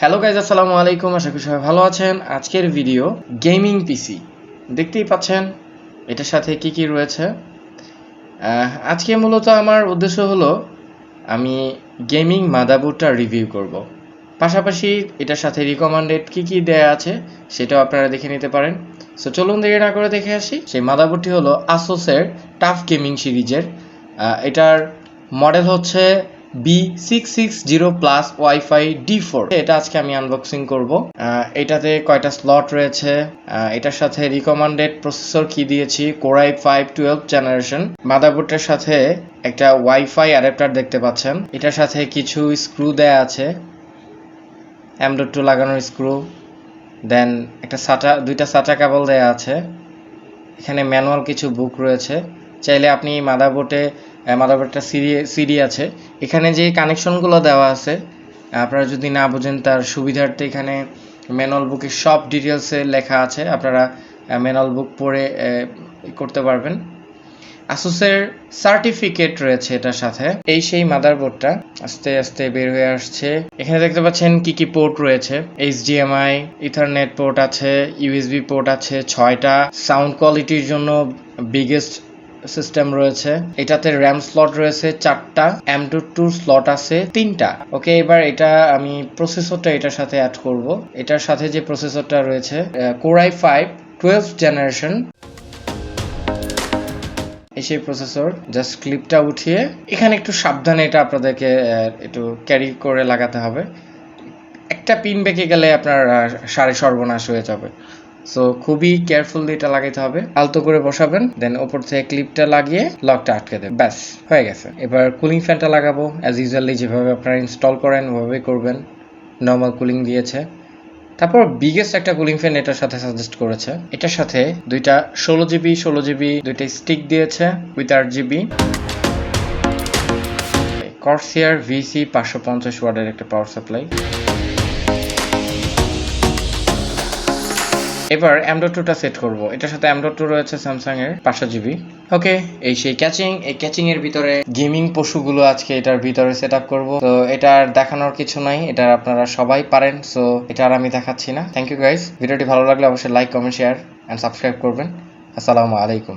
Hello guys, আসসালামু আলাইকুম। আশা করি সবাই ভালো আছেন। আজকের ভিডিও গেমিং পিসি। দেখতেই পাচ্ছেন এটার সাথে কি কি রয়েছে। আজকে মূলত আমার উদ্দেশ্য হলো আমি গেমিং মাদারবোর্ডটা রিভিউ করব। পাশাপাশি এটার সাথে রিকমেন্ডেড কি কি দেয়া আছে সেটাও আপনারা দেখে নিতে পারেন। সো চলুন দেরি না করে দেখে আসি। সেই মাদারবোর্ডটি হলো আসুসের টাফ গেমিং সিরিজের। এটার মডেল হচ্ছে B660 প্লাস ওয়াইফাই D4। এটা আজকে আমি আনবক্সিং করব। এটাতে কয়টা স্লট রয়েছে, এটার সাথে রিকমেন্ডেড প্রসেসর কি দিয়েছি, Core i5 12th জেনারেশন। মাদারবোর্ডের সাথে একটা ওয়াইফাই অ্যাডাপ্টার দেখতে পাচ্ছেন। এটার সাথে কিছু স্ক্রু দেয়া আছে, M.2 লাগানোর স্ক্রু, দেন একটা দুইটা SATA কেবল দেয়া আছে। এখানে ম্যানুয়াল কিছু বুক রয়েছে। চাইলে আপনি মাদারবোর্ডটা সিডি আছে, এখানে যে কানেকশনগুলো দেওয়া আছে আপনারা যদি না বোঝেন তার সুবিধার্থে এখানে ম্যানুয়াল বুকে সব ডিটেলসে লেখা আছে, আপনারা ম্যানুয়াল বুক পড়ে করতে পারবেন। আসুসের সার্টিফিকেট রয়েছে এটার সাথে। এই সেই মাদারবোর্ডটা আস্তে আস্তে বের হয়ে আসছে। এখানে দেখতে পাচ্ছেন কি কি পোর্ট রয়েছে। HDMI, ইথারনেট পোর্ট আছে, USB পোর্ট আছে 6টা। সাউন্ড কোয়ালিটির জন্য বিগেস্ট সিস্টেম রয়েছে। এটাতে র্যাম স্লট রয়েছে 4টা, M.2 স্লট আছে 3টা। ওকে, এবার এটা আমি প্রসেসরটা এটার সাথে অ্যাড করব। এটার সাথে যে প্রসেসরটা রয়েছে Core i5 12th জেনারেশন। সেই প্রসেসর। জাস্ট ক্লিপটা উঠিয়ে এখানে একটু সাবধানে এটা আপনাদেরকে একটু ক্যারি করে লাগাতে হবে। একটা পিন বেঁকে গেলে আপনার সর্বনাশ হয়ে যাবে। সো খুবই কেয়ারফুলি এটা লাগাইতে হবে। আলতো করে বসাবেন, দেন ওপর থেকে ক্লিপটা লাগিয়ে লকটা আটকে দেবেন। ব্যাস হয়ে গেছে। এবার কুলিং ফ্যানটা লাগাবো। অ্যাজ ইউজুয়ালি যেভাবে আপনারা ইনস্টল করেন ওভাবেই করবেন। নর্মাল কুলিং দিয়েছে। তারপর বিগেস্ট একটা কুলিং ফ্যান এটার সাথে সাজেস্ট করেছে। এটার সাথে দুইটা 16GB দুইটা স্টিক দিয়েছে উইথ 8GB। কর্সিয়ার VC 550 ওয়াটের একটা পাওয়ার সাপ্লাই। এবার M.2টা সেট করব। এটার সাথে M.2 রয়েছে স্যামসাং এর 500GB। ওকে, এই সেই ক্যাচিং। এই ক্যাচিং এর ভিতরে গেমিং পশুগুলো আজকে এটার ভিতরে সেট আপ করবো। তো এটার দেখানোর কিছু নাই, এটা আপনারা সবাই পারেন। সো এটা আর আমি দেখাচ্ছি না। Thank you guys. ভিডিওটি ভালো লাগলে অবশ্যই like, comment, share and subscribe করবেন। আসসালামু আলাইকুম।